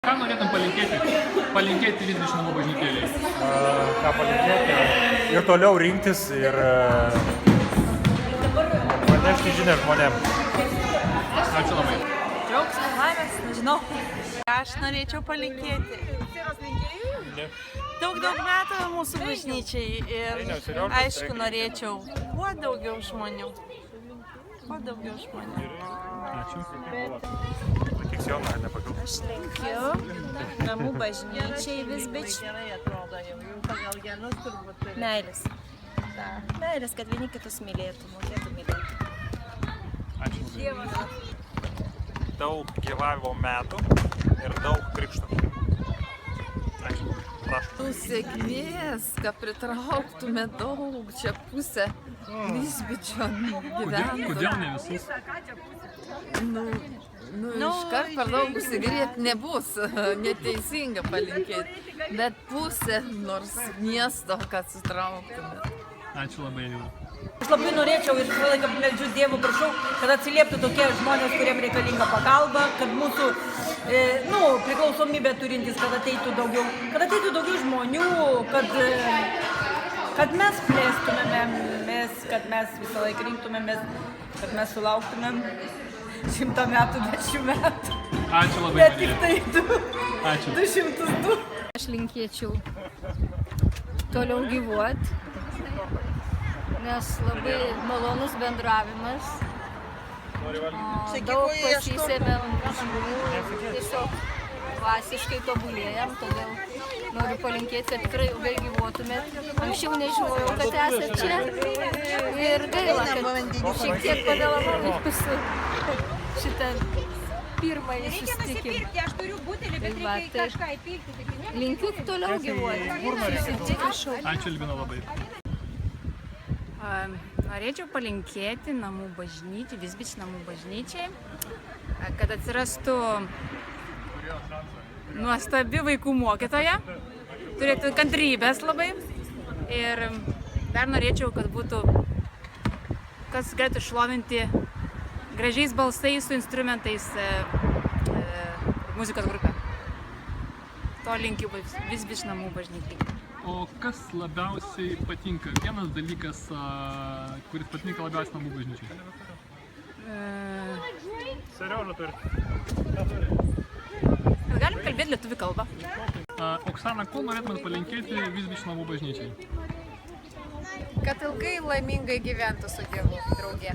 Ką norėtum palinkėti Vizbičių namų bažnytėlei? Ką palinkėti? Ir toliau rinktis ir pranešti žinią žmonėm. Ačiū labai. Džiaugsmo, laimės, nežinau. Ką aš norėčiau palinkėti? Daug metų mūsų bažnyčiai ir aišku norėčiau kuo daugiau žmonių. Ačiū. Aš linkiu namų bažnyčiai Vizbič meilės. Meilės, kad vieni kitus mylėtų, mokėtų mylėti. Ačiū. Daug gyvavimo metų ir daug krikštų. Ačiū. Prašau. Sėkmės, kad pritrauktume daug čia pusę Vizbičio gyventojų. Kodėl ne visus? Iškart per daug užsigrėbti nebus, neteisinga palinkėti, bet pusę nors miesto, kad sutrauktume. Ačiū labai, Elina. Aš labai norėčiau ir visą laiką meldžiu Dievų, prašau, kad atsilieptų tokie žmonės, kuriems reikalinga pagalba, kad mūsų priklausomybė turintys, kad ateitų daugiau žmonių, kad mes plėstumėmės, kad mes visą laiką rinktumėmės, kad mes sulauktumėm 100 metų, 10 metų. Ačiū labai. Bet tik tai 202. Aš linkėčiau toliau gyvuoti, nes labai malonus bendravimas. Daug pasisėmėm žmonių, tiesiog dvasiškai tobulėjam, todėl noriu palinkėti, kad tikrai ilgai gyvuotumėt. Anksčiau nežinojau, kad esate čia ir gaila, kad šiek tiek pavėlavau jūsų šitą pirmąjį susitikimą. Linkiu toliau gyvuoti. Ačiū, Elvina, labai. Norėčiau palinkėti namų bažnyčiai, Vizbič namų bažnyčiai, kad atsirastų nuostabi vaikų mokytoja, turėtų kantrybės labai ir dar norėčiau, kad būtų, kas galėtų šlovinti gražiais balsais su instrumentais muzikos grupę. To linkiu Vizbič namų bažnyčiai. O kas labiausiai patinka? Vienas dalykas, kuris patinka labiausiai namų bažnyčiai. Seriožą turi. Galim kalbėti lietuvių kalbą. Oksana, ko norėtumėt palinkėti Vizbič namų bažnyčiai? Kad ilgai laimingai gyventų su Dievu drauge.